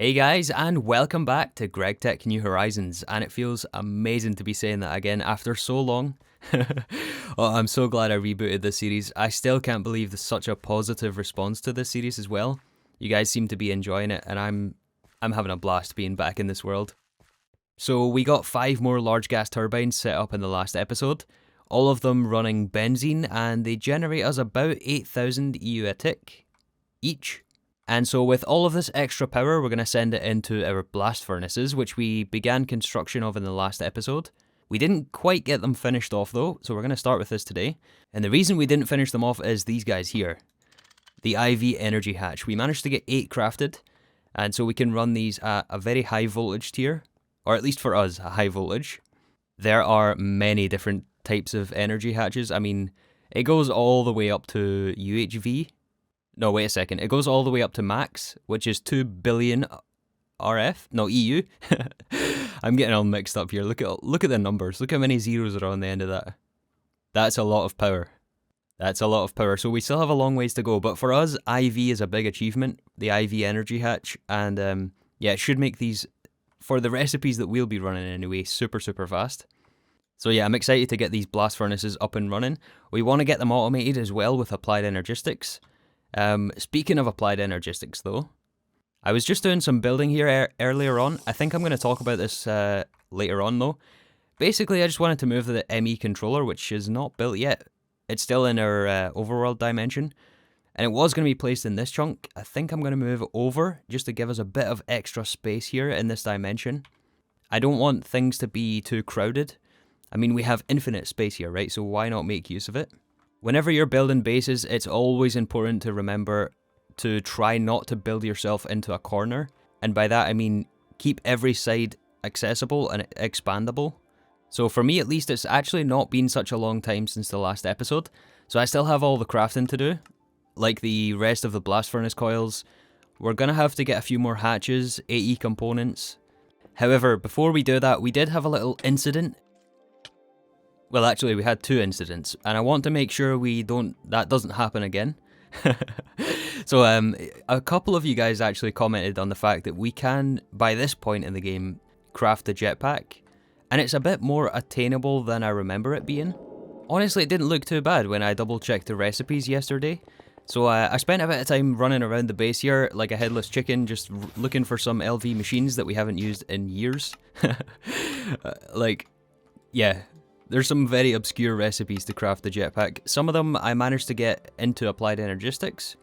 Hey guys, and welcome back to Gregtech New Horizons, and it feels amazing to be saying that again after so long. Oh, I'm so glad I rebooted this series. I still can't believe there's such a positive response to this series as well. You guys seem to be enjoying it, and I'm having a blast being back in this world. So we got 5 more large gas turbines set up in the last episode, all of them running benzene, and they generate us about 8,000 EU a tick each. And so with all of this extra power, we're going to send it into our blast furnaces, which we began construction of in the last episode. We didn't quite get them finished off though, so we're going to start with this today. And the reason we didn't finish them off is these guys here. The IV energy hatch. We managed to get 8 crafted, and so we can run these at a very high voltage tier, or at least for us, a high voltage. There are many different types of energy hatches. I mean, it goes all the way up to UHV. No, wait a second. It goes all the way up to max, which is 2 billion RF. No, EU. I'm getting all mixed up here. Look at the numbers. Look how many zeros are on the end of that. That's a lot of power. That's a lot of power. So we still have a long ways to go. But for us, IV is a big achievement. The IV energy hatch. And yeah, it should make these, for the recipes that we'll be running anyway, super, super fast. So yeah, I'm excited to get these blast furnaces up and running. We want to get them automated as well with Applied Energistics. Speaking of Applied Energistics though, I was just doing some building here earlier on. I think I'm going to talk about this later on though. Basically, I just wanted to move the ME controller, which is not built yet. It's still in our overworld dimension, and it was going to be placed in this chunk. I think I'm going to move it over just to give us a bit of extra space here in this dimension. I don't want things to be too crowded. I mean, we have infinite space here, right? So why not make use of it? Whenever you're building bases, it's always important to remember to try not to build yourself into a corner. And by that, I mean keep every side accessible and expandable. So for me, at least, it's actually not been such a long time since the last episode. So I still have all the crafting to do, like the rest of the blast furnace coils. We're going to have to get a few more hatches, AE components. However, before we do that, we did have a little incident. Well, actually, we had 2 incidents, and I want to make sure that doesn't happen again. So, a couple of you guys actually commented on the fact that we can, by this point in the game, craft the jetpack, and it's a bit more attainable than I remember it being. Honestly, it didn't look too bad when I double-checked the recipes yesterday. So I spent a bit of time running around the base here like a headless chicken, just looking for some LV machines that we haven't used in years. Yeah. There's some very obscure recipes to craft the jetpack. Some of them I managed to get into Applied Energistics,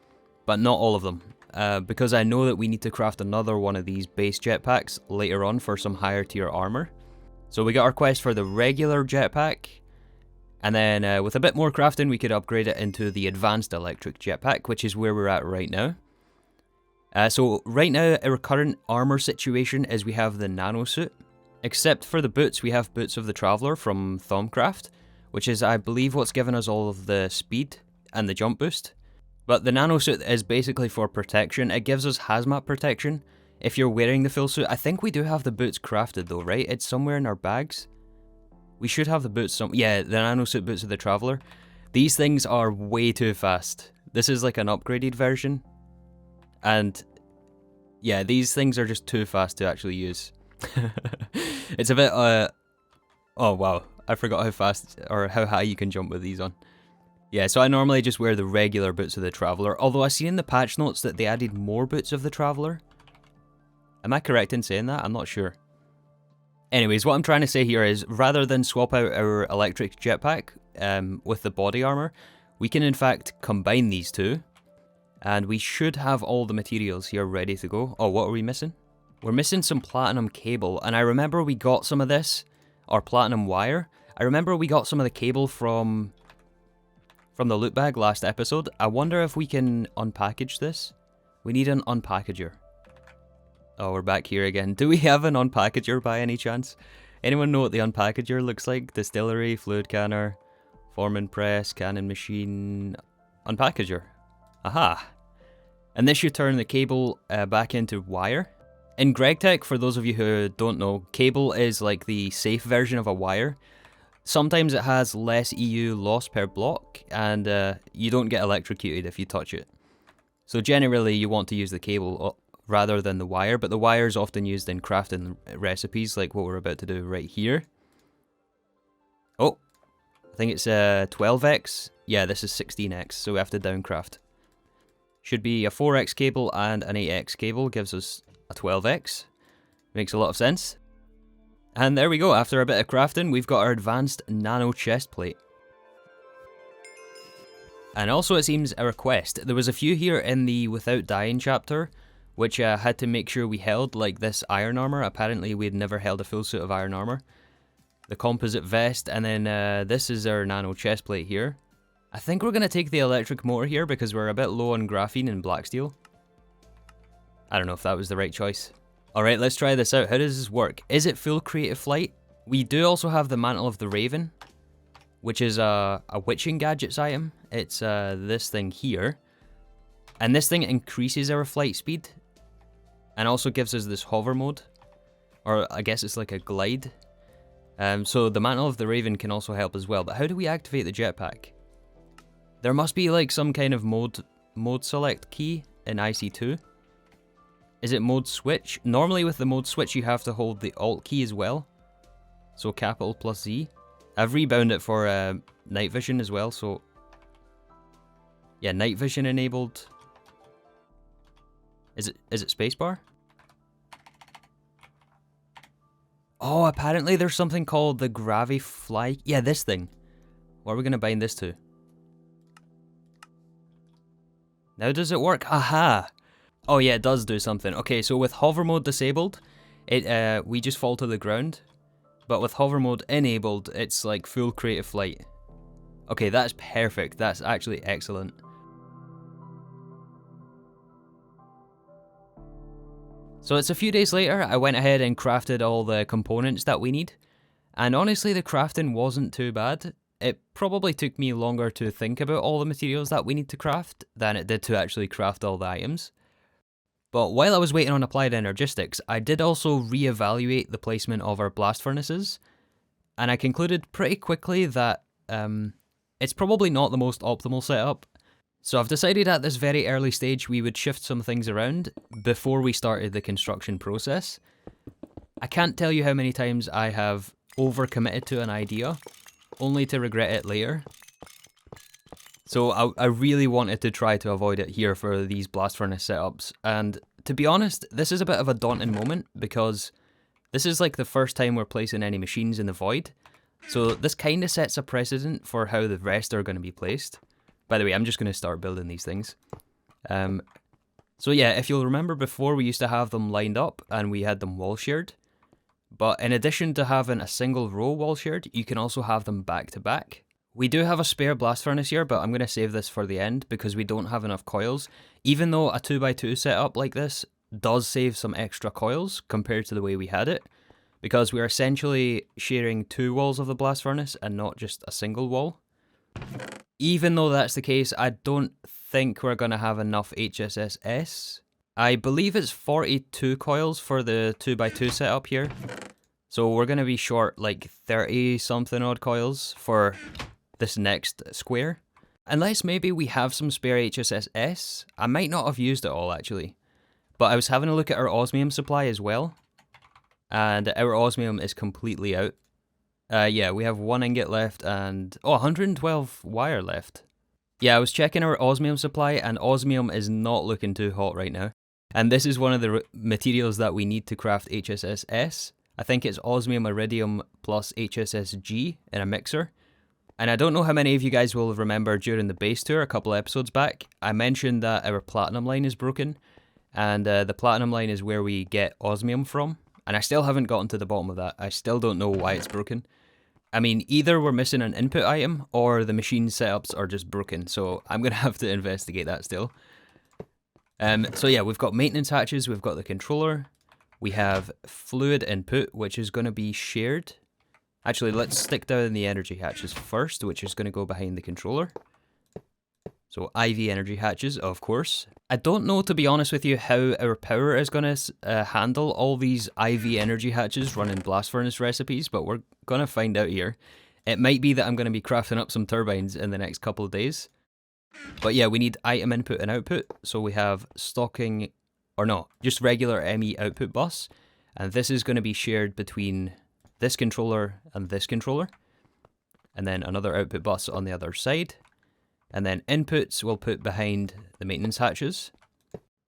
but not all of them, because I know that we need to craft another one of these base jetpacks later on for some higher tier armor. So we got our quest for the regular jetpack, and then with a bit more crafting we could upgrade it into the advanced electric jetpack, which is where we're at right now. So right now our current armor situation is we have the nano suit. Except for the boots, we have Boots of the Traveller from Thaumcraft, which is, I believe, what's given us all of the speed and the jump boost. But the nano suit is basically for protection. It gives us hazmat protection if you're wearing the full suit. I think we do have the boots crafted though, right? It's somewhere in our bags. We should have the boots yeah, the nano suit Boots of the Traveller. These things are way too fast. This is like an upgraded version. And yeah, these things are just too fast to actually use. It's a bit, oh wow, I forgot how fast or how high you can jump with these on. Yeah, so I normally just wear the regular Boots of the Traveller, although I see in the patch notes that they added more Boots of the Traveller. Am I correct in saying that? I'm not sure. Anyways, what I'm trying to say here is, rather than swap out our electric jetpack with the body armor, we can in fact combine these two, and we should have all the materials here ready to go. Oh, what are we missing? We're missing some platinum cable, and I remember we got some of this, or platinum wire. I remember we got some of the cable from the loot bag last episode. I wonder if we can unpackage this. We need an unpackager. Oh, we're back here again. Do we have an unpackager by any chance? Anyone know what the unpackager looks like? Distillery, fluid canner, forming press, cannon machine, unpackager. Aha. And this should turn the cable back into wire. In Gregtech, for those of you who don't know, cable is like the safe version of a wire. Sometimes it has less EU loss per block, and you don't get electrocuted if you touch it. So generally you want to use the cable rather than the wire, but the wire is often used in crafting recipes like what we're about to do right here. Oh, I think it's 12x. Yeah, this is 16x, so we have to downcraft. Should be a 4x cable and an 8x cable, gives us a 12x. Makes a lot of sense. And there we go, after a bit of crafting, we've got our advanced nano chest plate. And also it seems a request. There was a few here in the without dying chapter, which had to make sure we held, like this iron armor. Apparently we had never held a full suit of iron armor. The composite vest, and then this is our nano chest plate here. I think we're going to take the electric motor here because we're a bit low on graphene and black steel. I don't know if that was the right choice. Alright, let's try this out. How does this work? Is it full creative flight? We do also have the Mantle of the Raven, which is a witching gadgets item. It's this thing here. And this thing increases our flight speed. And also gives us this hover mode. Or I guess it's like a glide. So the Mantle of the Raven can also help as well. But how do we activate the jetpack? There must be like some kind of mode select key in IC2. Is it mode switch? Normally with the mode switch you have to hold the alt key as well. So capital plus Z. I've rebound it for night vision as well, so... Yeah, night vision enabled. Is it spacebar? Oh, apparently there's something called the Gravifly. Yeah, this thing. What are we going to bind this to? Now does it work? Aha! Oh yeah, it does do something. Okay, so with hover mode disabled, we just fall to the ground. But with hover mode enabled, it's like full creative flight. Okay, that's perfect. That's actually excellent. So it's a few days later, I went ahead and crafted all the components that we need. And honestly, the crafting wasn't too bad. It probably took me longer to think about all the materials that we need to craft than it did to actually craft all the items. But while I was waiting on Applied Energistics, I did also reevaluate the placement of our blast furnaces. And I concluded pretty quickly that it's probably not the most optimal setup. So I've decided at this very early stage we would shift some things around before we started the construction process. I can't tell you how many times I have overcommitted to an idea, only to regret it later. So I really wanted to try to avoid it here for these blast furnace setups. And to be honest, this is a bit of a daunting moment because this is like the first time we're placing any machines in the void. So this kind of sets a precedent for how the rest are going to be placed. By the way, I'm just going to start building these things. So yeah, if you'll remember before, we used to have them lined up and we had them wall shared. But in addition to having a single row wall shared, you can also have them back to back. We do have a spare blast furnace here, but I'm going to save this for the end because we don't have enough coils. Even though a 2x2 setup like this does save some extra coils compared to the way we had it, because we're essentially sharing two walls of the blast furnace and not just a single wall. Even though that's the case, I don't think we're going to have enough HSS. I believe it's 42 coils for the 2x2 setup here. So we're going to be short like 30 something odd coils for this next square. Unless maybe we have some spare HSS. I might not have used it all actually. But I was having a look at our osmium supply as well. And our osmium is completely out. Yeah, we have 1 ingot left and... Oh, 112 wire left. Yeah, I was checking our osmium supply and osmium is not looking too hot right now. And this is one of the materials that we need to craft HSS. I think it's osmium iridium plus HSSG in a mixer. And I don't know how many of you guys will remember during the base tour a couple episodes back, I mentioned that our platinum line is broken. And the platinum line is where we get osmium from. And I still haven't gotten to the bottom of that. I still don't know why it's broken. I mean, either we're missing an input item or the machine setups are just broken. So I'm going to have to investigate that still. So yeah, we've got maintenance hatches, we've got the controller. We have fluid input, which is going to be shared. Actually, let's stick down the energy hatches first, which is going to go behind the controller. So IV energy hatches, of course. I don't know, to be honest with you, how our power is going to handle all these IV energy hatches running blast furnace recipes, but we're going to find out here. It might be that I'm going to be crafting up some turbines in the next couple of days. But yeah, we need item input and output. So we have stocking, or no, just regular ME output bus. And this is going to be shared between this controller and this controller. And then another output bus on the other side. And then inputs we'll put behind the maintenance hatches.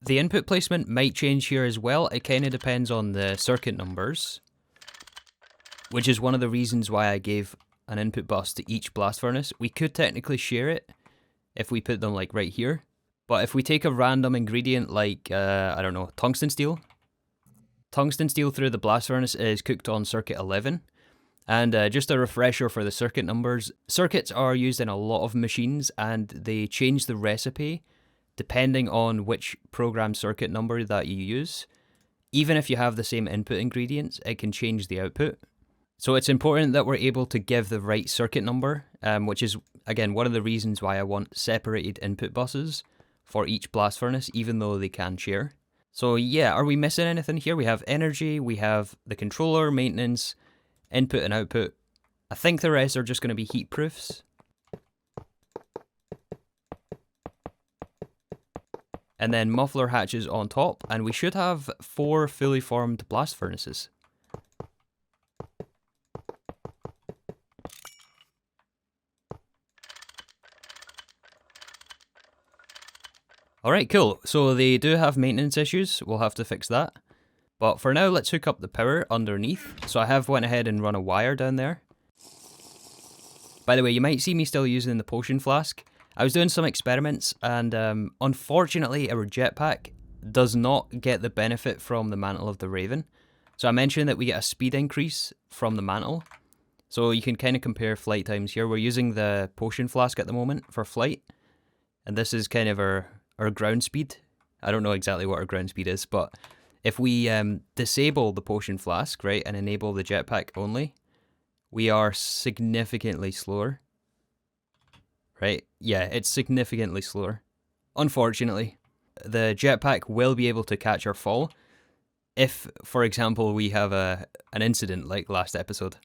The input placement might change here as well. It kind of depends on the circuit numbers, which is one of the reasons why I gave an input bus to each blast furnace. We could technically share it if we put them like right here. But if we take a random ingredient like, I don't know, tungsten steel. Tungsten steel through the blast furnace is cooked on circuit 11. And just a refresher for the circuit numbers. Circuits are used in a lot of machines and they change the recipe depending on which program circuit number that you use. Even if you have the same input ingredients, it can change the output. So it's important that we're able to give the right circuit number, which is, again, one of the reasons why I want separated input buses for each blast furnace, even though they can share. So yeah, are we missing anything here? We have energy, we have the controller, maintenance, input and output. I think the rest are just going to be heat proofs. And then muffler hatches on top, and we should have 4 fully formed blast furnaces. Alright, cool. So they do have maintenance issues, we'll have to fix that. But for now, let's hook up the power underneath. So I have went ahead and run a wire down there. By the way, you might see me still using the potion flask. I was doing some experiments, and unfortunately our jetpack does not get the benefit from the mantle of the Raven. So I mentioned that we get a speed increase from the mantle. So you can kind of compare flight times here. We're using the potion flask at the moment for flight. And this is kind of our ground speed. I don't know exactly what our ground speed is, but if we disable the potion flask, right, and enable the jetpack only, we are significantly slower. Right? Yeah, it's significantly slower. Unfortunately, the jetpack will be able to catch our fall if, for example, we have an incident like last episode.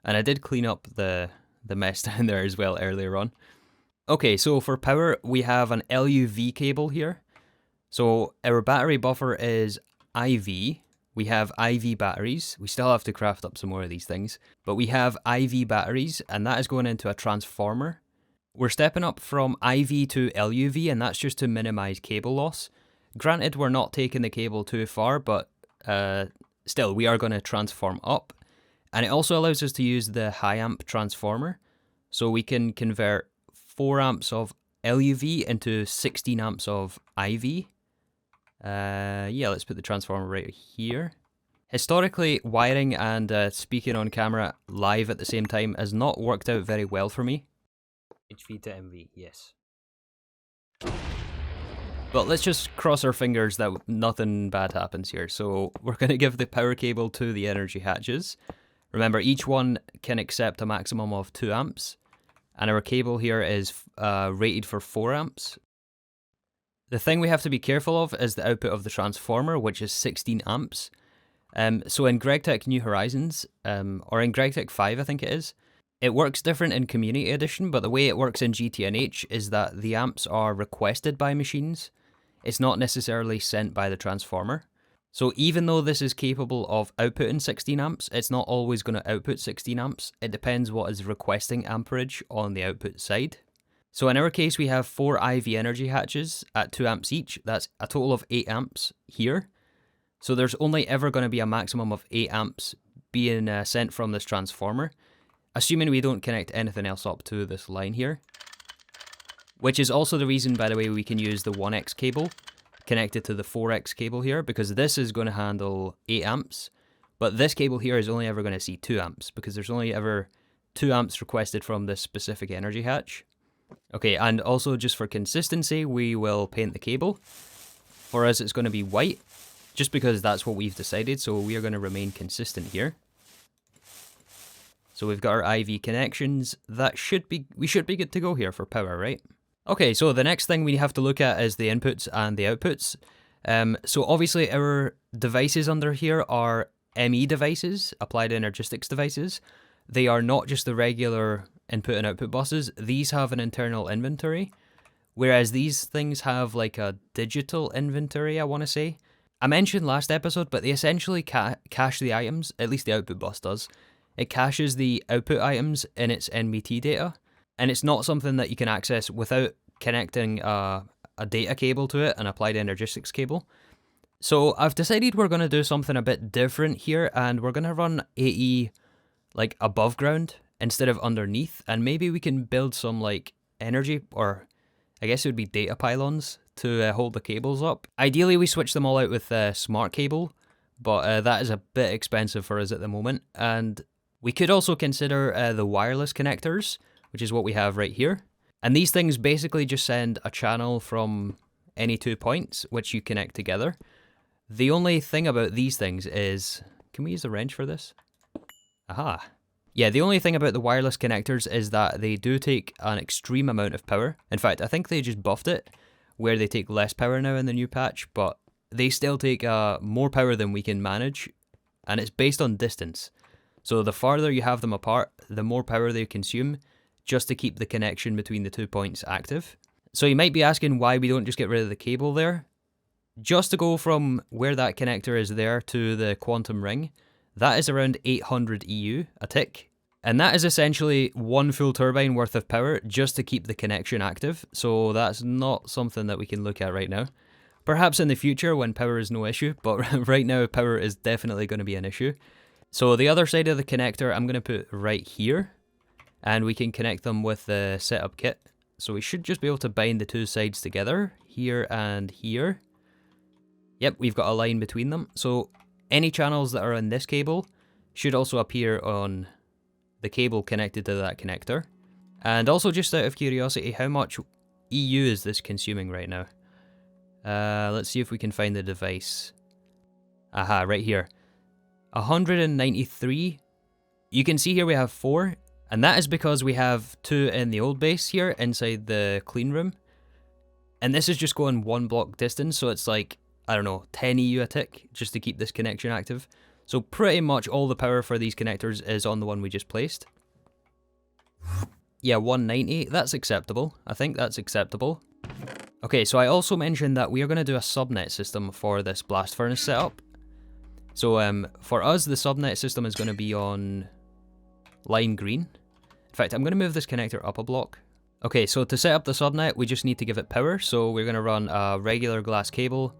And I did clean up the mess down there as well earlier on. Okay, so for power, we have an LUV cable here. So our battery buffer is IV. We have IV batteries. We still have to craft up some more of these things. But we have IV batteries, and that is going into a transformer. We're stepping up from IV to LUV, and that's just to minimize cable loss. Granted, we're not taking the cable too far, but still, we are going to transform up. And it also allows us to use the high amp transformer. So we can convert 4 amps of LUV into 16 amps of IV. Yeah, let's put the transformer right here. Historically, wiring and speaking on camera live at the same time has not worked out very well for me. HV to MV, yes. But let's just cross our fingers that nothing bad happens here. So we're going to give the power cable to the energy hatches. Remember, each one can accept a maximum of 2 amps. And our cable here is rated for 4 amps. The thing we have to be careful of is the output of the transformer, which is 16 amps. So in Gregtech New Horizons, or in Gregtech 5 I think it is, it works different in Community Edition, but the way it works in GTNH is that the amps are requested by machines. It's not necessarily sent by the transformer. So even though this is capable of outputting 16 amps, it's not always going to output 16 amps. It depends what is requesting amperage on the output side. So in our case, we have 4 IV energy hatches at 2 amps each. That's a total of 8 amps here. So there's only ever going to be a maximum of 8 amps being sent from this transformer, assuming we don't connect anything else up to this line here. Which is also the reason, by the way, we can use the 1X cable connected to the 4X cable here, because this is going to handle 8 amps, but this cable here is only ever going to see 2 amps, because there's only ever 2 amps requested from this specific energy hatch. Okay, and also just for consistency, we will paint the cable. For us, it's going to be white, just because that's what we've decided, so we are going to remain consistent here. So we've got our IV connections. We should be good to go here for power, right? Okay, so the next thing we have to look at is the inputs and the outputs. So obviously our devices under here are ME devices, Applied Energistics devices. They are not just the regular input and output buses. These have an internal inventory, whereas these things have like a digital inventory, I want to say. I mentioned last episode, but they essentially cache the items, at least the output bus does. It caches the output items in its NBT data, and it's not something that you can access without connecting a data cable to it, an Applied Energistics cable. So I've decided we're going to do something a bit different here, and we're going to run AE like above ground instead of underneath, and maybe we can build some like energy, or I guess it would be data pylons to hold the cables up. Ideally we switch them all out with smart cable, but that is a bit expensive for us at the moment, and we could also consider the wireless connectors, which is what we have right here. And these things basically just send a channel from any 2 points, which you connect together. The only thing about these things is, can we use the wrench for this? Aha. Yeah, the only thing about the wireless connectors is that they do take an extreme amount of power. In fact, I think they just buffed it, where they take less power now in the new patch, but they still take more power than we can manage, and it's based on distance. So the farther you have them apart, the more power they consume, just to keep the connection between the 2 points active. So you might be asking why we don't just get rid of the cable there. Just to go from where that connector is there to the quantum ring, that is around 800 EU a tick. And that is essentially one full turbine worth of power just to keep the connection active. So that's not something that we can look at right now. Perhaps in the future when power is no issue, but right now power is definitely going to be an issue. So the other side of the connector I'm going to put right here, and we can connect them with the setup kit. So we should just be able to bind the two sides together, here and here. Yep, we've got a line between them. So any channels that are on this cable should also appear on the cable connected to that connector. And also, just out of curiosity, how much EU is this consuming right now? Let's see if we can find the device. Aha, right here. 193. You can see here we have 4, and that is because we have 2 in the old base here inside the clean room. And this is just going 1 block distance, so it's like, I don't know, 10 EU a tick just to keep this connection active. So pretty much all the power for these connectors is on the one we just placed. Yeah, 190, that's acceptable. I think that's acceptable. Okay, so I also mentioned that we are going to do a subnet system for this blast furnace setup. So for us, the subnet system is going to be on line green. In fact, I'm going to move this connector up a block. Okay, so to set up the subnet, we just need to give it power. So we're going to run a regular glass cable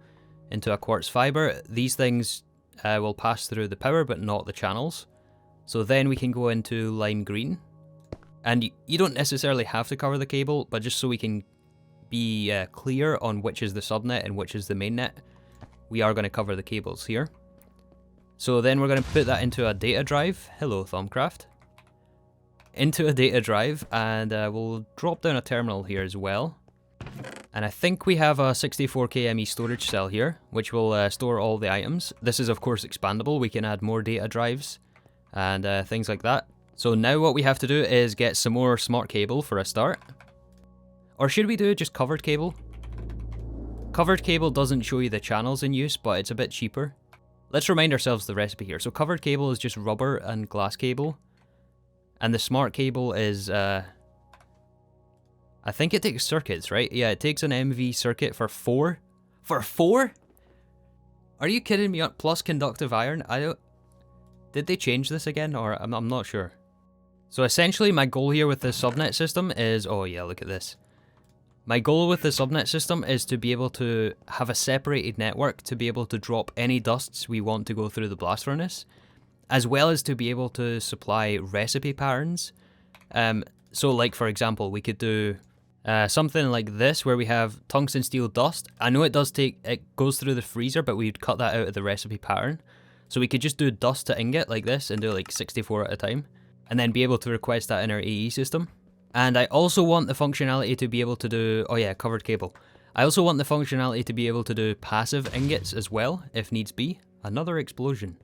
into a quartz fiber. These things will pass through the power, but not the channels. So then we can go into line green. And you don't necessarily have to cover the cable, but just so we can be clear on which is the subnet and which is the mainnet, we are going to cover the cables here. So then we're going to put that into a data drive. Hello, Thumbcraft. Into a data drive, and we'll drop down a terminal here as well. And I think we have a 64K ME storage cell here, which will store all the items. This is of course expandable. We can add more data drives and things like that. So now what we have to do is get some more smart cable for a start. Or should we do just covered cable? Covered cable doesn't show you the channels in use, but it's a bit cheaper. Let's remind ourselves the recipe here. So covered cable is just rubber and glass cable. And the smart cable is, I think it takes circuits, right? Yeah, it takes an MV circuit for 4. For 4? Are you kidding me? Plus conductive iron? Did they change this again? Or I'm not sure. So essentially my goal here with the subnet system is, oh yeah, look at this. My goal with the subnet system is to be able to have a separated network to be able to drop any dusts we want to go through the blast furnace, as well as to be able to supply recipe patterns. So like for example, we could do something like this where we have tungsten steel dust. I know it goes through the freezer, but we'd cut that out of the recipe pattern. So we could just do dust to ingot like this and do like 64 at a time, and then be able to request that in our AE system. And I also want the functionality to be able to do, oh yeah, covered cable. I also want the functionality to be able to do passive ingots as well, if needs be. Another explosion.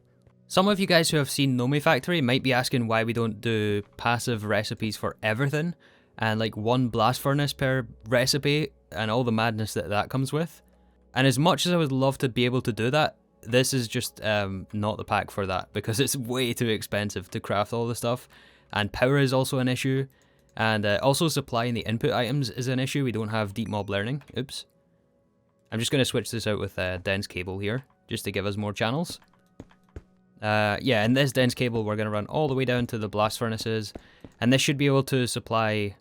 Some of you guys who have seen Nomi Factory might be asking why we don't do passive recipes for everything, and like 1 blast furnace per recipe, and all the madness that comes with. And as much as I would love to be able to do that, this is just not the pack for that, because it's way too expensive to craft all the stuff, and power is also an issue. And also supplying the input items is an issue. We don't have deep mob learning. Oops. I'm just going to switch this out with dense cable here. just to give us more channels. Yeah, in this dense cable, we're going to run all the way down to the blast furnaces, and this should be able to supply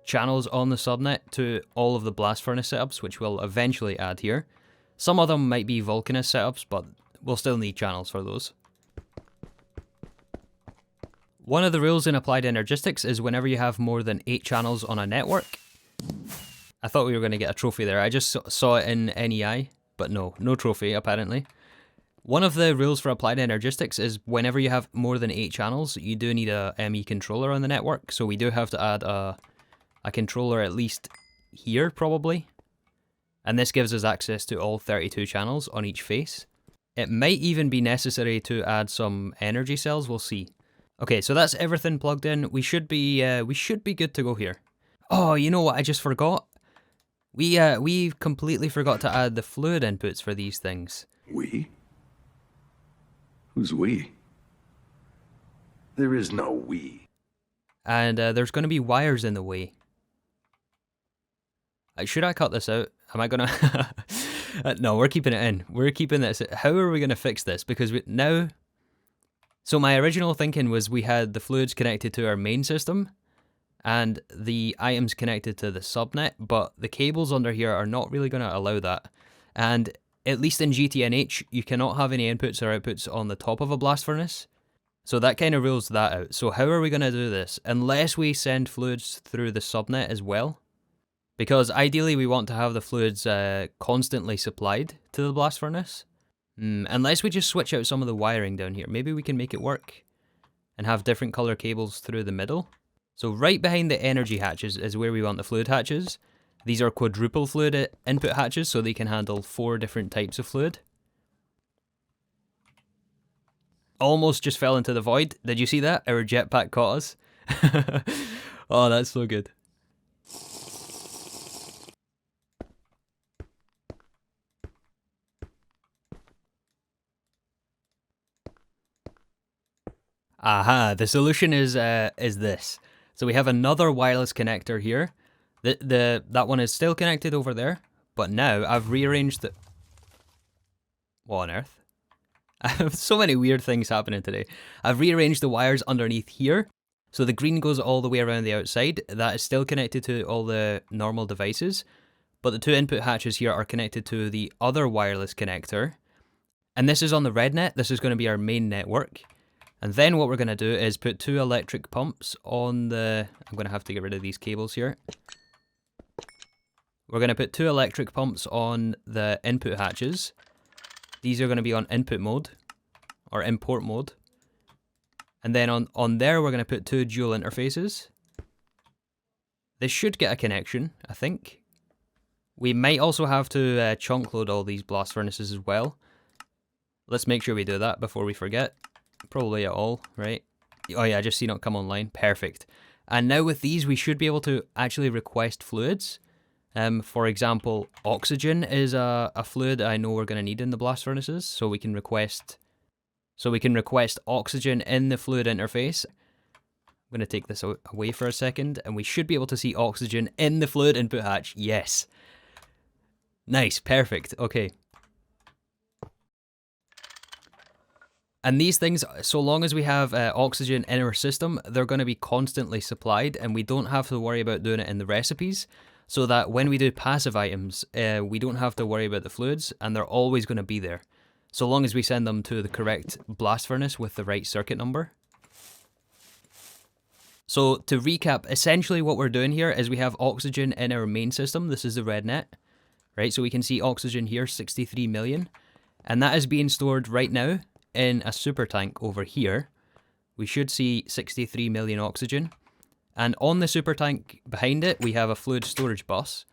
channels on the subnet to all of the blast furnace setups, which we'll eventually add here. Some of them might be Vulcanist setups, but we'll still need channels for those. One of the rules in Applied Energistics is whenever you have more than 8 channels on a network. I thought we were going to get a trophy there. I just saw it in NEI, but no trophy apparently. One of the rules for Applied Energistics is whenever you have more than 8 channels, you do need a ME controller on the network, so we do have to add a controller at least here, probably. And this gives us access to all 32 channels on each face. It might even be necessary to add some energy cells, we'll see. Okay, so that's everything plugged in. We should be good to go here. Oh, you know what I just forgot? We completely forgot to add the fluid inputs for these things. We? Who's we? There is no we. And there's going to be wires in the way. Should I cut this out? Am I going to... No, we're keeping it in. We're keeping this. How are we going to fix this? Because now... So my original thinking was we had the fluids connected to our main system and the items connected to the subnet, but the cables under here are not really going to allow that. And at least in GTNH, you cannot have any inputs or outputs on the top of a blast furnace. So that kind of rules that out. So how are we going to do this? Unless we send fluids through the subnet as well. Because ideally we want to have the fluids constantly supplied to the blast furnace. Unless we just switch out some of the wiring down here. Maybe we can make it work. And have different color cables through the middle. So right behind the energy hatches is where we want the fluid hatches. These are quadruple fluid input hatches, so they can handle 4 different types of fluid. Almost just fell into the void. Did you see that? Our jetpack caught us. Oh, that's so good. Aha, the solution is this. So we have another wireless connector here. That one is still connected over there, but now I've rearranged the... What on earth? I have so many weird things happening today. I've rearranged the wires underneath here, so the green goes all the way around the outside. That is still connected to all the normal devices, but the 2 input hatches here are connected to the other wireless connector. And this is on the red net. This is going to be our main network. And then what we're going to do is put 2 electric pumps on the... I'm going to have to get rid of these cables here. We're going to put 2 electric pumps on the input hatches. These are going to be on input mode, or import mode. And then on there, we're going to put 2 dual interfaces. This should get a connection, I think. We might also have to chunk load all these blast furnaces as well. Let's make sure we do that before we forget. Probably at all, right? Oh yeah, I just seen it come online. Perfect. And now with these, we should be able to actually request fluids. For example, oxygen is a fluid I know we're going to need in the blast furnaces, so we can request oxygen in the fluid interface. I'm going to take this away for a second, and we should be able to see oxygen in the fluid input hatch. Yes. Nice, perfect. Okay. And these things, so long as we have oxygen in our system, they're going to be constantly supplied, and we don't have to worry about doing it in the recipes, so that when we do passive items, we don't have to worry about the fluids, and they're always going to be there, so long as we send them to the correct blast furnace with the right circuit number. So to recap, essentially what we're doing here is we have oxygen in our main system. This is the red net, right? So we can see oxygen here, 63 million, and that is being stored right now in a super tank over here. We should see 63 million oxygen. And on the super tank behind it, we have a fluid storage bus,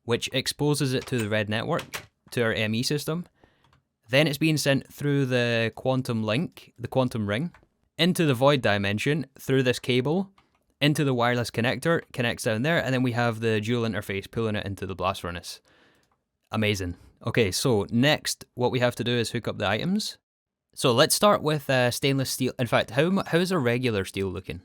which exposes it to the red network, to our ME system. Then it's being sent through the quantum link, the quantum ring, into the void dimension, through this cable, into the wireless connector, connects down there, and then we have the dual interface pulling it into the blast furnace. Amazing. Okay, so next, what we have to do is hook up the items. So let's start with stainless steel. In fact, how's a regular steel looking?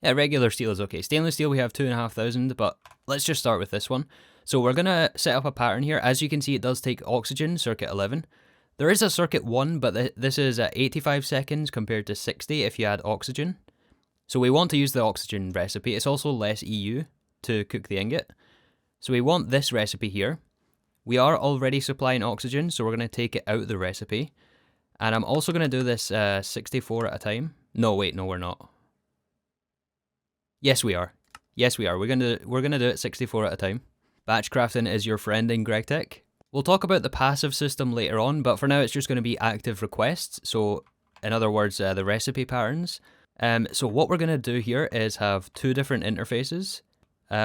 Yeah, regular steel is okay. Stainless steel, we have 2,500, but let's just start with this one. So we're going to set up a pattern here. As you can see, it does take oxygen, circuit 11. There is a circuit 1, but this is at 85 seconds compared to 60 if you add oxygen. So we want to use the oxygen recipe. It's also less EU to cook the ingot. So we want this recipe here. We are already supplying oxygen, so we're going to take it out of the recipe. And I'm also going to do this 64 at a time. No, wait, no, we're not. Yes, we are. Yes, we are. We're gonna do it 64 at a time. Batch crafting is your friend in Gregtech. We'll talk about the passive system later on, but for now it's just going to be active requests. So, in other words, the recipe patterns. So what we're going to do here is have two different interfaces.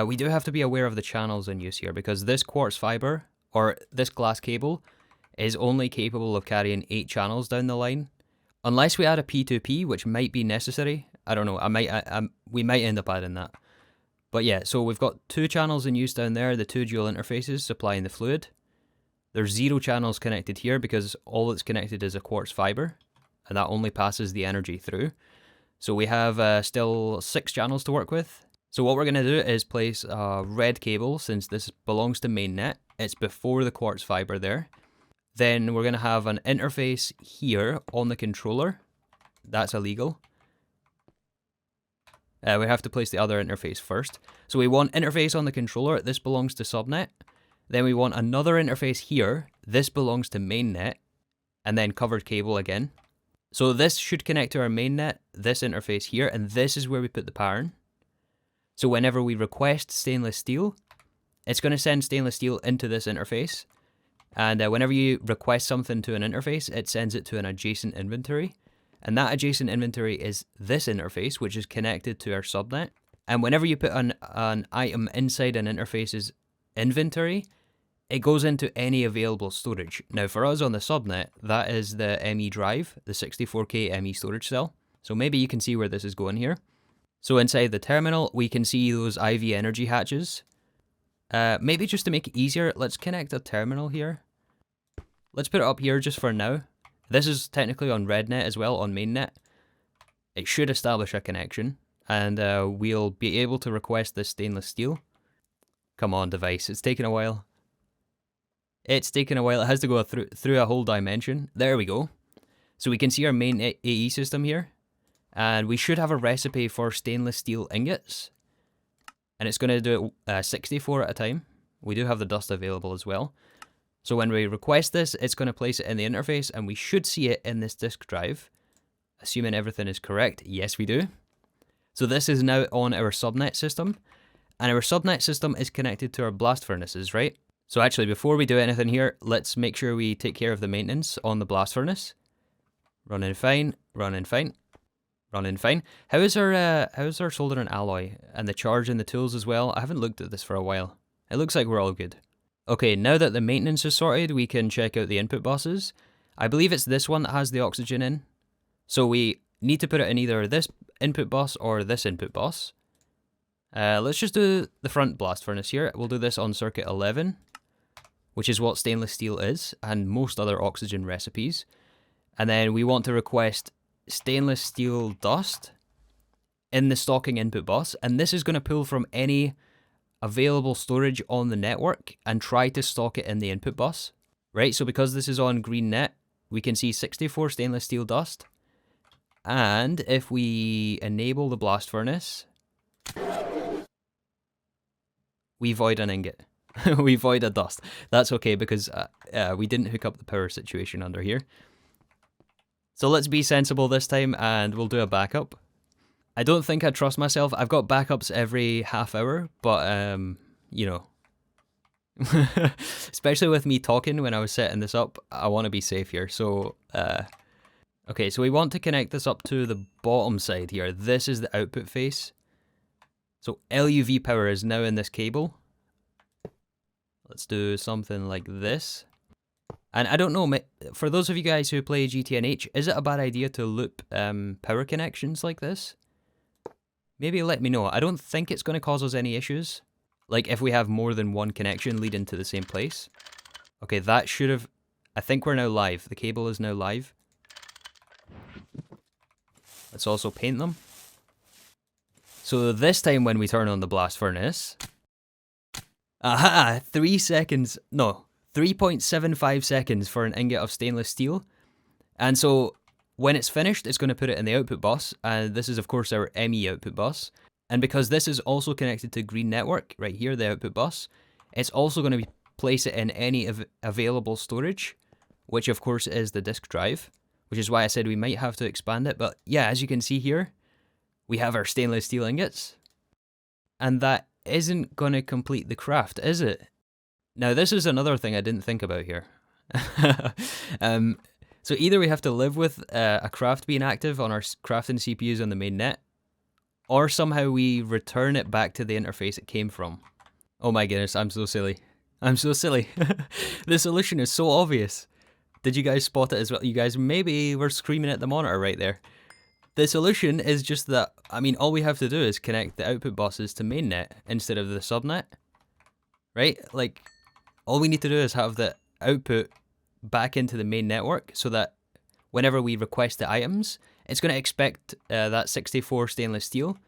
We do have to be aware of the channels in use here because this quartz fiber or this glass cable is only capable of carrying 8 channels down the line. Unless we add a P2P, which might be necessary. I don't know. We might end up adding that. But yeah, so we've got 2 channels in use down there, the 2 dual interfaces supplying the fluid. There's 0 channels connected here because all that's connected is a quartz fiber, and that only passes the energy through. So we have still 6 channels to work with. So what we're going to do is place a red cable, since this belongs to mainnet. It's before the quartz fiber there. Then we're going to have an interface here on the controller. That's illegal. We have to place the other interface first. So we want interface on the controller. This belongs to subnet. Then we want another interface here. This belongs to mainnet. And then covered cable again. So this should connect to our mainnet, this interface here, and this is where we put the pattern. So whenever we request stainless steel, it's going to send stainless steel into this interface. And whenever you request something to an interface, it sends it to an adjacent inventory. And that adjacent inventory is this interface, which is connected to our subnet. And whenever you put an item inside an interface's inventory, it goes into any available storage. Now for us on the subnet, that is the ME drive, the 64K ME storage cell. So maybe you can see where this is going here. So inside the terminal, we can see those IV energy hatches. Maybe just to make it easier, let's connect a terminal here. Let's put it up here just for now. This is technically on RedNet as well, on mainnet. It should establish a connection, and we'll be able to request this stainless steel. Come on, device, it's taking a while. It's taken a while. It has to go through a whole dimension. There we go. So we can see our main AE system here. And we should have a recipe for stainless steel ingots. And it's going to do it 64 at a time. We do have the dust available as well. So when we request this, it's going to place it in the interface. And we should see it in this disk drive. Assuming everything is correct. Yes, we do. So this is now on our subnet system. And our subnet system is connected to our blast furnaces, right? So actually, before we do anything here, let's make sure we take care of the maintenance on the blast furnace. Running fine, running fine, running fine. How's our solder and alloy and the charge and the tools as well? I haven't looked at this for a while. It looks like we're all good. Okay, now that the maintenance is sorted, we can check out the input buses. I believe it's this one that has the oxygen in. So we need to put it in either this input bus or this input bus. Let's just do the front blast furnace here. We'll do this on circuit 11. Which is what stainless steel is, and most other oxygen recipes. And then we want to request stainless steel dust in the stocking input bus, and this is going to pull from any available storage on the network and try to stock it in the input bus. Right, so because this is on green net, we can see 64 stainless steel dust. And if we enable the blast furnace, we void an ingot. We void a dust. That's okay because we didn't hook up the power situation under here. So let's be sensible this time and we'll do a backup. I don't think I trust myself. I've got backups every half hour, but you know. Especially with me talking when I was setting this up, I want to be safe here. So, okay, so we want to connect this up to the bottom side here. This is the output face. So LUV power is now in this cable. Let's do something like this. And I don't know, for those of you guys who play GTNH, is it a bad idea to loop power connections like this? Maybe let me know. I don't think it's going to cause us any issues. Like if we have more than one connection leading to the same place. Okay, that should have... I think we're now live. The cable is now live. Let's also paint them. So this time when we turn on the blast furnace... Aha, 3 seconds, no, 3.75 seconds for an ingot of stainless steel. And so when it's finished, it's going to put it in the output bus, and this is of course our ME output bus. And because this is also connected to green network, right here, the output bus, it's also going to place it in any available storage, which of course is the disk drive, which is why I said we might have to expand it. But yeah, as you can see here, we have our stainless steel ingots, and that isn't going to complete the craft, is it? Now this is another thing I didn't think about here. So either we have to live with a craft being active on our crafting CPUs on the main net, or somehow we return it back to the interface it came from. Oh my goodness, I'm so silly. I'm so silly. The solution is so obvious. Did you guys spot it as well? You guys maybe were screaming at the monitor right there. The solution is just that, I mean, all we have to do is connect the output buses to mainnet instead of the subnet. Right? Like, all we need to do is have the output back into the main network so that whenever we request the items, it's going to expect that 64 stainless steel.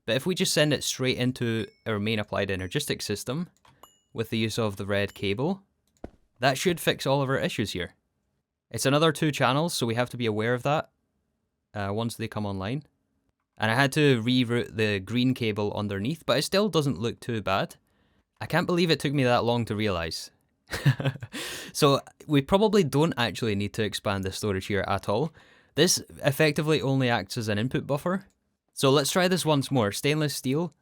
But if we just send it straight into our main Applied Energistics system with the use of the red cable, that should fix all of our issues here. It's another 2 channels, so we have to be aware of that once they come online. And I had to reroute the green cable underneath, but it still doesn't look too bad. I can't believe it took me that long to realise. So we probably don't actually need to expand the storage here at all. This effectively only acts as an input buffer. So let's try this once more. Stainless steel.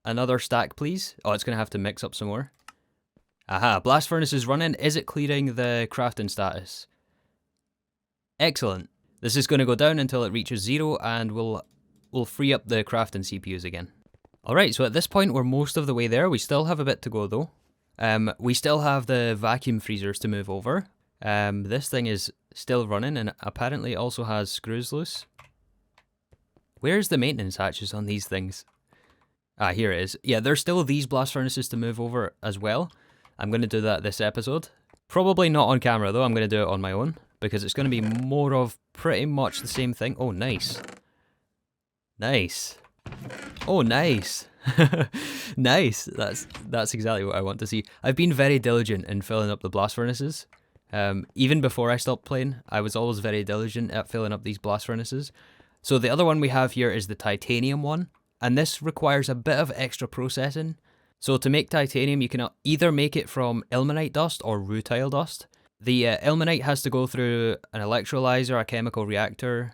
Another stack, please. Oh, it's going to have to mix up some more. Aha, blast furnace is running. Is it clearing the crafting status? Excellent. This is going to go down until it reaches 0, and we'll free up the crafting CPUs again. Alright, so at this point we're most of the way there. We still have a bit to go though. We still have the vacuum freezers to move over. This thing is still running and apparently also has screws loose. Where's the maintenance hatches on these things? Ah, here it is. Yeah, there's still these blast furnaces to move over as well. I'm going to do that this episode. Probably not on camera though, I'm going to do it on my own, because it's going to be more of pretty much the same thing. Oh, nice. Nice. Oh, nice. Nice. That's exactly what I want to see. I've been very diligent in filling up the blast furnaces. Even before I stopped playing, I was always very diligent at filling up these blast furnaces. So the other one we have here is the titanium one, and this requires a bit of extra processing. So to make titanium, you can either make it from ilmenite dust or rutile dust. The ilmenite has to go through an electrolyzer, a chemical reactor,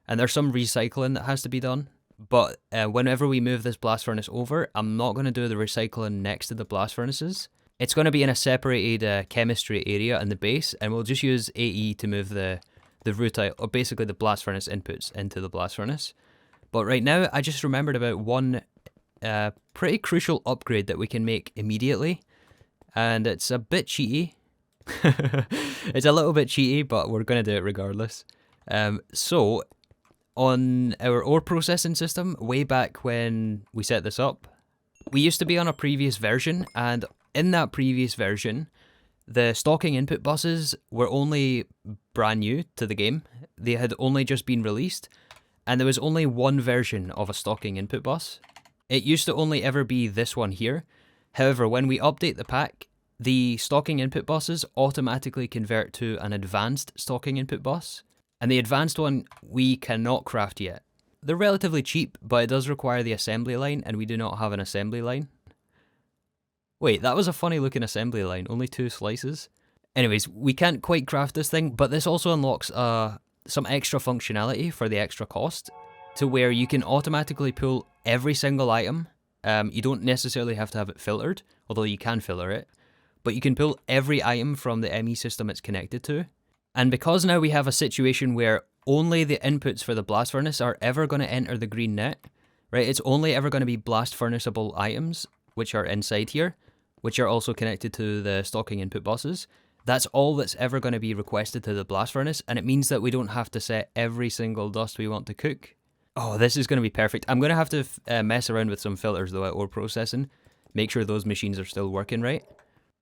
and there's some recycling that has to be done. But whenever we move this blast furnace over, I'm not going to do the recycling next to the blast furnaces. It's going to be in a separated chemistry area in the base, and we'll just use AE to move the rutile, or basically the blast furnace inputs into the blast furnace. But right now, I just remembered about one pretty crucial upgrade that we can make immediately, and it's a bit cheaty. It's a little bit cheaty, but we're going to do it regardless. So, on our ore processing system, way back when we set this up, we used to be on a previous version, and in that previous version, the stocking input buses were only brand new to the game. They had only just been released, and there was only one version of a stocking input bus. It used to only ever be this one here. However, when we update the pack, the stocking input buses automatically convert to an advanced stocking input bus, and the advanced one we cannot craft yet. They're relatively cheap, but it does require the assembly line, and we do not have an assembly line. Wait, that was a funny looking assembly line, only 2 slices. Anyways, we can't quite craft this thing, but this also unlocks some extra functionality for the extra cost, to where you can automatically pull every single item. You don't necessarily have to have it filtered, although you can filter it, but you can pull every item from the ME system it's connected to. And because now we have a situation where only the inputs for the blast furnace are ever going to enter the green net, right? It's only ever going to be blast furnaceable items, which are inside here, which are also connected to the stocking input buses. That's all that's ever going to be requested to the blast furnace, and it means that we don't have to set every single dust we want to cook. Oh, this is going to be perfect. I'm going to have to mess around with some filters though at ore processing, make sure those machines are still working right.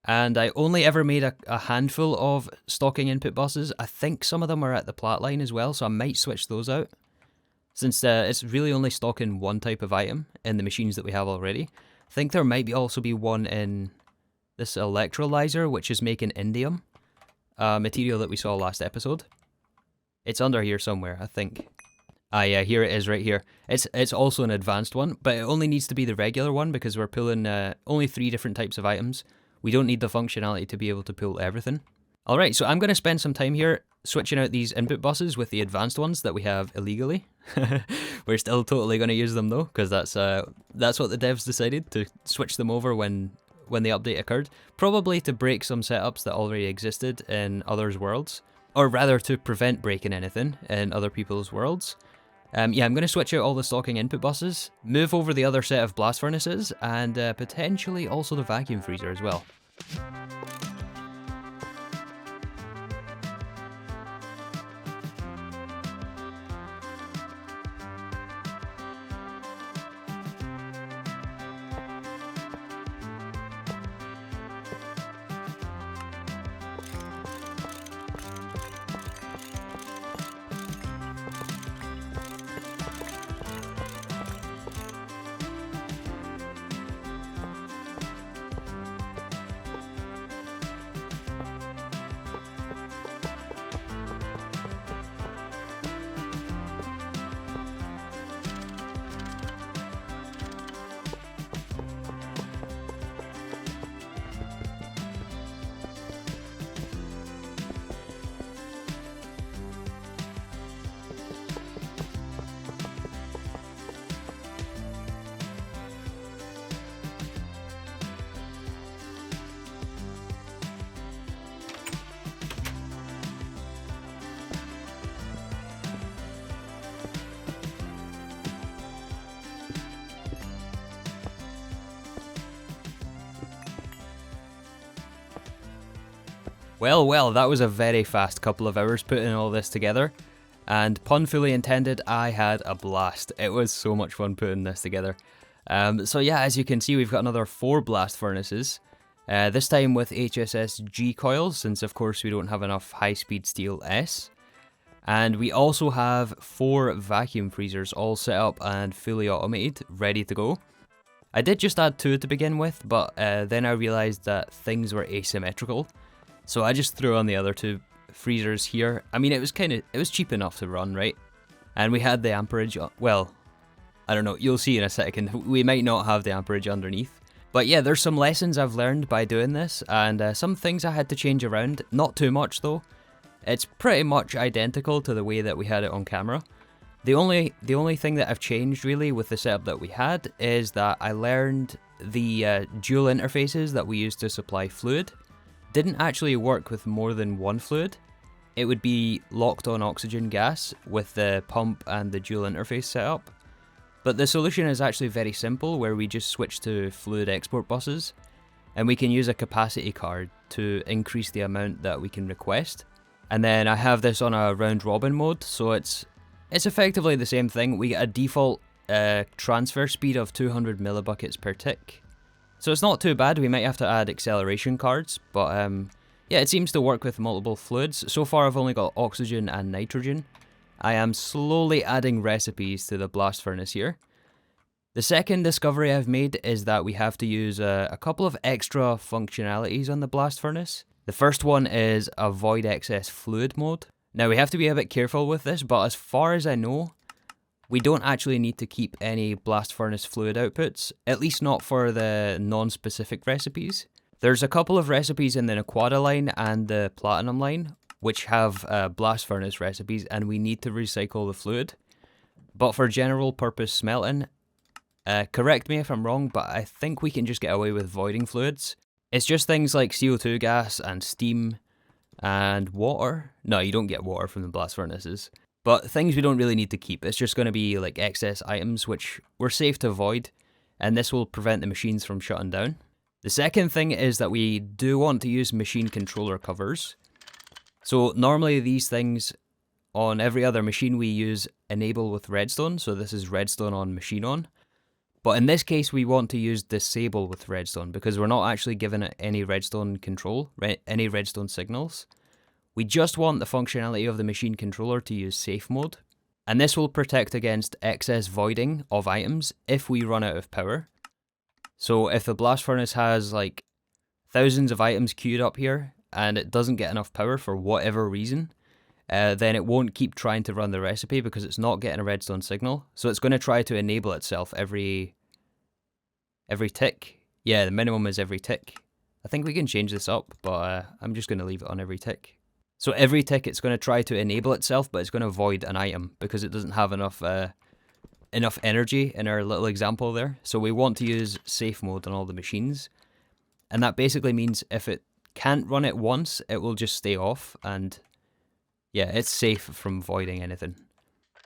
And I only ever made a handful of stocking input buses. I think some of them are at the plat line as well, so I might switch those out, since it's really only stocking one type of item in the machines that we have already. think there might also be one in this electrolyzer, which is making indium, material that we saw last episode. It's under here somewhere, I think. Ah, yeah, here it is right here. It's also an advanced one, but it only needs to be the regular one because we're pulling only 3 different types of items. We don't need the functionality to be able to pull everything. Alright, so I'm going to spend some time here switching out these input buses with the advanced ones that we have illegally. We're still totally going to use them though, because that's what the devs decided, to switch them over when the update occurred. Probably to break some setups that already existed in others' worlds, or rather to prevent breaking anything in other people's worlds. Yeah, I'm going to switch out all the stocking input buses, move over the other set of blast furnaces, and potentially also the vacuum freezer as well. Well, that was a very fast couple of hours putting all this together, and pun fully intended, I had a blast. It was so much fun putting this together. So yeah, as you can see, we've got another 4 blast furnaces, this time with HSS G coils, since of course we don't have enough high-speed steel S. And we also have 4 vacuum freezers all set up and fully automated, ready to go. I did just add 2 to begin with, but then I realised that things were asymmetrical. So I just threw on the other 2 freezers here. I mean, it was cheap enough to run, right? And we had the amperage, well, I don't know, you'll see in a second. We might not have the amperage underneath. But yeah, there's some lessons I've learned by doing this, and some things I had to change around. Not too much though. It's pretty much identical to the way that we had it on camera. The only thing that I've changed really with the setup that we had is that I learned the dual interfaces that we use to supply fluid didn't actually work with more than one fluid. It would be locked on oxygen gas with the pump and the dual interface setup. But the solution is actually very simple, where we just switch to fluid export buses, and we can use a capacity card to increase the amount that we can request. And then I have this on a round robin mode, so it's effectively the same thing. We get a default transfer speed of 200 millibuckets per tick. So it's not too bad. We might have to add acceleration cards, but yeah, it seems to work with multiple fluids. So far I've only got oxygen and nitrogen. I am slowly adding recipes to the blast furnace here. The second discovery I've made is that we have to use a couple of extra functionalities on the blast furnace. The first one is avoid excess fluid mode. Now we have to be a bit careful with this, but as far as I know, we don't actually need to keep any blast furnace fluid outputs, at least not for the non-specific recipes. There's a couple of recipes in the Nequada line and the Platinum line, which have blast furnace recipes, and we need to recycle the fluid. But for general purpose smelting, correct me if I'm wrong, but I think we can just get away with voiding fluids. It's just things like CO2 gas and steam and water. No, you don't get water from the blast furnaces. But things we don't really need to keep. It's just going to be like excess items which we're safe to avoid, and this will prevent the machines from shutting down. The second thing is that we do want to use machine controller covers. So normally these things, on every other machine we use enable with redstone, so this is redstone on machine on. But in this case we want to use disable with redstone because we're not actually giving it any redstone control, any redstone signals. We just want the functionality of the machine controller to use safe mode, and this will protect against excess voiding of items if we run out of power. So if the blast furnace has like thousands of items queued up here and it doesn't get enough power for whatever reason, then it won't keep trying to run the recipe because it's not getting a redstone signal. So it's going to try to enable itself every tick. Yeah, the minimum is every tick. I think we can change this up, but I'm just going to leave it on every tick. So every tick it's going to try to enable itself, but it's going to void an item because it doesn't have enough energy in our little example there. So we want to use safe mode on all the machines. And that basically means if it can't run it once, it will just stay off. And yeah, it's safe from voiding anything.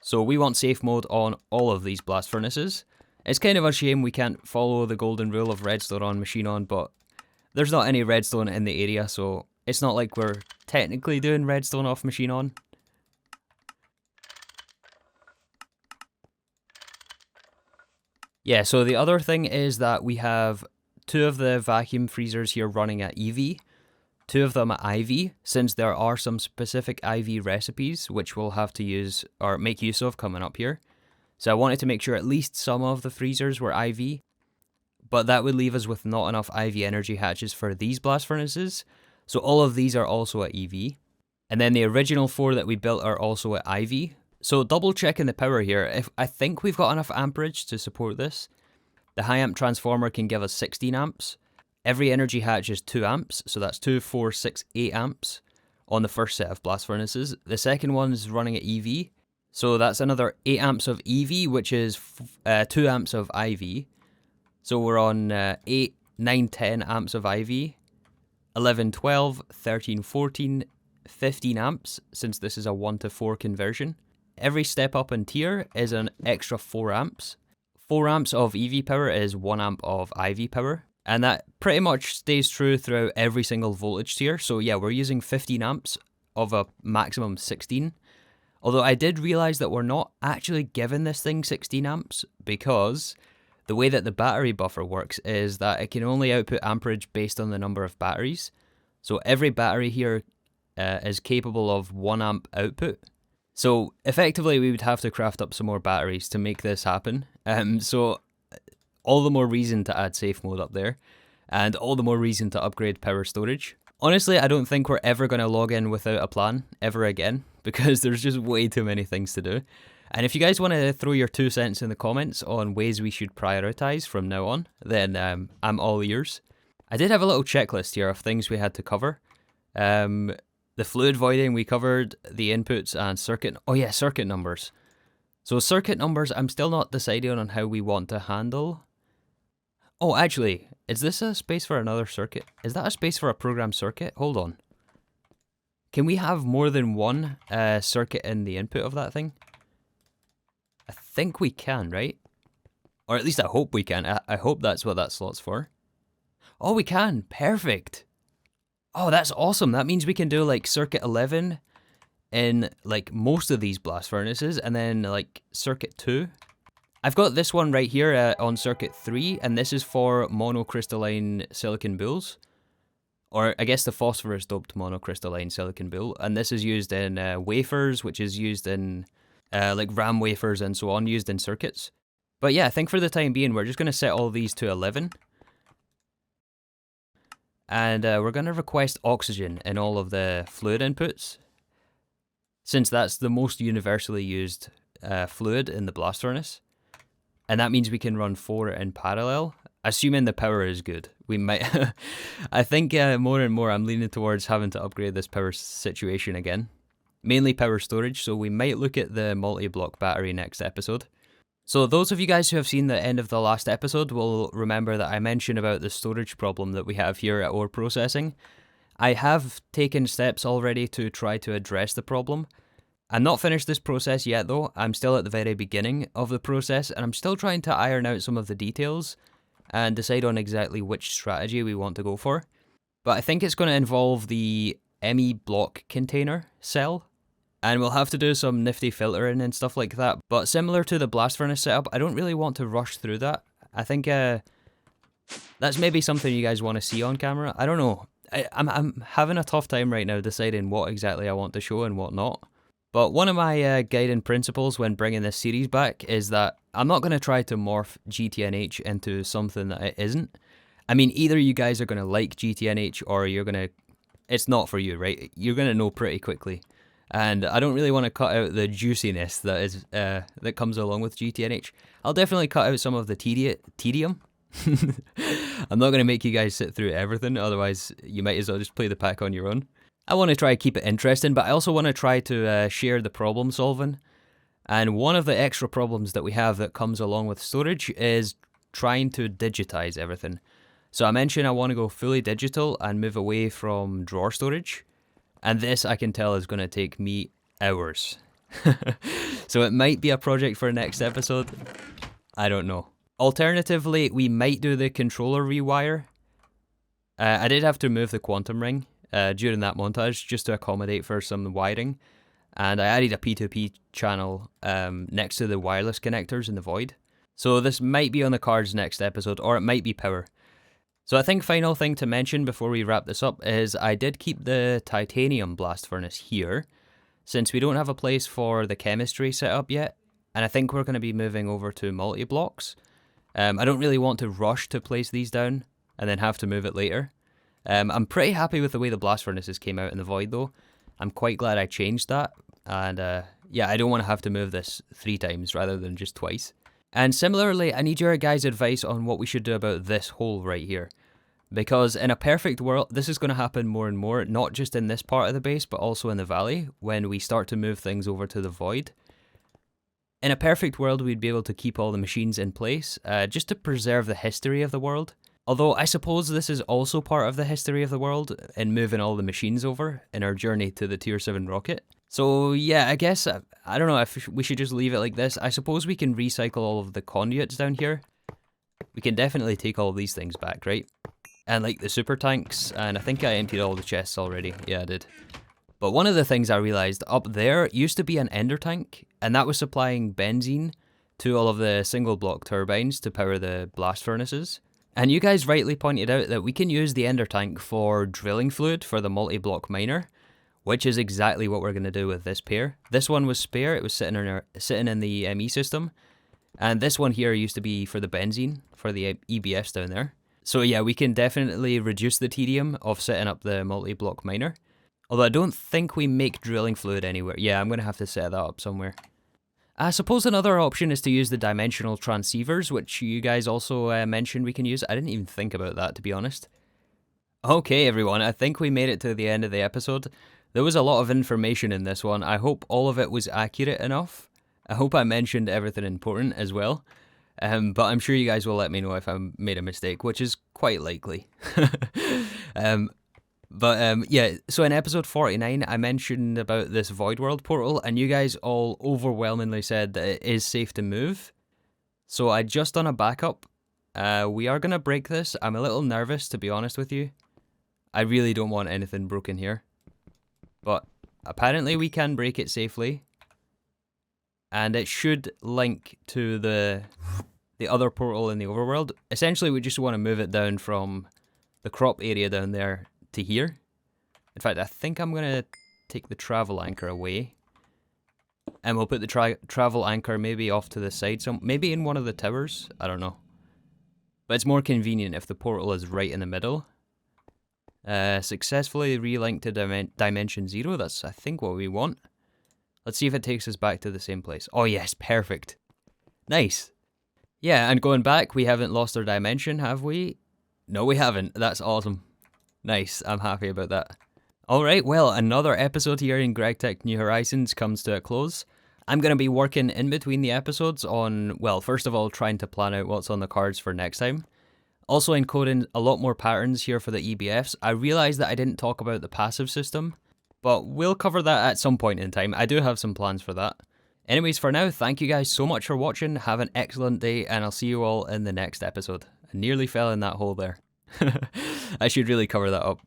So we want safe mode on all of these blast furnaces. It's kind of a shame we can't follow the golden rule of redstone on, machine on, but there's not any redstone in the area, so it's not like we're technically doing redstone off, machine on. Yeah, so the other thing is that we have 2 of the vacuum freezers here running at EV, 2 of them at IV, since there are some specific IV recipes which we'll have to use or make use of coming up here. So I wanted to make sure at least some of the freezers were IV, but that would leave us with not enough IV energy hatches for these blast furnaces. So all of these are also at EV. And then the original 4 that we built are also at IV. So double checking the power here, I think we've got enough amperage to support this. The high amp transformer can give us 16 amps. Every energy hatch is 2 amps, so that's 2, 4, 6, 8 amps on the first set of blast furnaces. The second one is running at EV, so that's another 8 amps of EV, which is 2 amps of IV. So we're on 8, 9, 10 amps of IV, 11, 12, 13, 14, 15 amps, since this is a 1 to 4 conversion. Every step up in tier is an extra 4 amps. 4 amps of EV power is 1 amp of IV power. And that pretty much stays true throughout every single voltage tier. So yeah, we're using 15 amps of a maximum 16. Although I did realize that we're not actually giving this thing 16 amps because the way that the battery buffer works is that it can only output amperage based on the number of batteries. So every battery here is capable of 1 amp output. So effectively we would have to craft up some more batteries to make this happen. So all the more reason to add safe mode up there, and all the more reason to upgrade power storage. Honestly, I don't think we're ever going to log in without a plan ever again, because there's just way too many things to do. And if you guys want to throw your 2 cents in the comments on ways we should prioritize from now on, then I'm all ears. I did have a little checklist here of things we had to cover. The fluid voiding we covered, the inputs and circuit numbers. So circuit numbers, I'm still not deciding on how we want to handle. Oh, actually, is this a space for another circuit? Is that a space for a program circuit? Hold on. Can we have more than one circuit in the input of that thing? I think we can, right? Or at least I hope we can. I hope that's what that slot's for. Oh, we can. Perfect. Oh, that's awesome. That means we can do like circuit 11 in like most of these blast furnaces, and then like circuit 2. I've got this one right here on circuit 3, and this is for monocrystalline silicon boules. Or I guess the phosphorus doped monocrystalline silicon boule. And this is used in wafers, which is used in like RAM wafers and so on, used in circuits. But yeah, I think for the time being, we're just going to set all these to 11. And we're going to request oxygen in all of the fluid inputs, since that's the most universally used fluid in the blast furnace. And that means we can run 4 in parallel, assuming the power is good. We might... I think more and more I'm leaning towards having to upgrade this power situation again. Mainly power storage, so we might look at the multi-block battery next episode. So those of you guys who have seen the end of the last episode will remember that I mentioned about the storage problem that we have here at Ore Processing. I have taken steps already to try to address the problem. I'm not finished this process yet though, I'm still at the very beginning of the process, and I'm still trying to iron out some of the details and decide on exactly which strategy we want to go for. But I think it's going to involve the ME block container cell, and we'll have to do some nifty filtering and stuff like that. But similar to the blast furnace setup, I don't really want to rush through that. I think that's maybe something you guys want to see on camera. I don't know. I'm having a tough time right now deciding what exactly I want to show and what not. But one of my guiding principles when bringing this series back is that I'm not going to try to morph GTNH into something that it isn't. I mean, either you guys are going to like GTNH or you're going to... It's not for you, right? You're going to know pretty quickly. And I don't really want to cut out the juiciness that comes along with GTNH. I'll definitely cut out some of the tedium. I'm not going to make you guys sit through everything, otherwise you might as well just play the pack on your own. I want to try to keep it interesting, but I also want to try to share the problem solving. And one of the extra problems that we have that comes along with storage is trying to digitize everything. So I mentioned I want to go fully digital and move away from drawer storage. And this, I can tell, is going to take me hours. So it might be a project for next episode. I don't know. Alternatively, we might do the controller rewire. I did have to move the quantum ring during that montage just to accommodate for some wiring. And I added a P2P channel next to the wireless connectors in the void. So this might be on the cards next episode, or it might be power. So I think final thing to mention before we wrap this up is I did keep the titanium blast furnace here, since we don't have a place for the chemistry set up yet, and I think we're going to be moving over to multi-blocks. I don't really want to rush to place these down and then have to move it later. I'm pretty happy with the way the blast furnaces came out in the void though. I'm quite glad I changed that, and yeah, I don't want to have to move this 3 times rather than just twice. And similarly, I need your guys' advice on what we should do about this hole right here. Because in a perfect world, this is going to happen more and more, not just in this part of the base, but also in the valley, when we start to move things over to the void. In a perfect world, we'd be able to keep all the machines in place, just to preserve the history of the world. Although I suppose this is also part of the history of the world, in moving all the machines over in our journey to the Tier 7 rocket. So yeah, I guess, I don't know if we should just leave it like this. I suppose we can recycle all of the conduits down here. We can definitely take all of these things back, right? And like the super tanks, and I think I emptied all the chests already. Yeah, I did. But one of the things I realised, up there used to be an ender tank, and that was supplying benzene to all of the single block turbines to power the blast furnaces. And you guys rightly pointed out that we can use the ender tank for drilling fluid for the multi-block miner, which is exactly what we're going to do with this pair. This one was spare, it was sitting in the ME system, and this one here used to be for the benzene, for the EBFs down there. So yeah, we can definitely reduce the tedium of setting up the multi-block miner. Although I don't think we make drilling fluid anywhere. Yeah, I'm going to have to set that up somewhere. I suppose another option is to use the dimensional transceivers, which you guys also mentioned we can use. I didn't even think about that, to be honest. Okay, everyone, I think we made it to the end of the episode. There was a lot of information in this one. I hope all of it was accurate enough. I hope I mentioned everything important as well. But I'm sure you guys will let me know if I made a mistake, which is quite likely. Yeah, so in episode 49, I mentioned about this Void World portal, and you guys all overwhelmingly said that it is safe to move. So I just done a backup. We are going to break this. I'm a little nervous, to be honest with you. I really don't want anything broken here. But apparently we can break it safely. And it should link to the other portal in the overworld. Essentially, we just want to move it down from the crop area down there to here. In fact, I think I'm going to take the travel anchor away. And we'll put the travel anchor maybe off to the side, maybe in one of the towers. I don't know. But it's more convenient if the portal is right in the middle. Successfully relinked to Dimension 0. That's, I think, what we want. Let's see if it takes us back to the same place. Oh yes, perfect. Nice. Yeah, and going back, we haven't lost our dimension, have we? No, we haven't. That's awesome. Nice, I'm happy about that. Alright, well, another episode here in Gregtech New Horizons comes to a close. I'm going to be working in between the episodes on, well, first of all, trying to plan out what's on the cards for next time. Also encoding a lot more patterns here for the EBFs. I realised that I didn't talk about the passive system, but we'll cover that at some point in time. I do have some plans for that. Anyways, for now, thank you guys so much for watching. Have an excellent day, and I'll see you all in the next episode. I nearly fell in that hole there. I should really cover that up.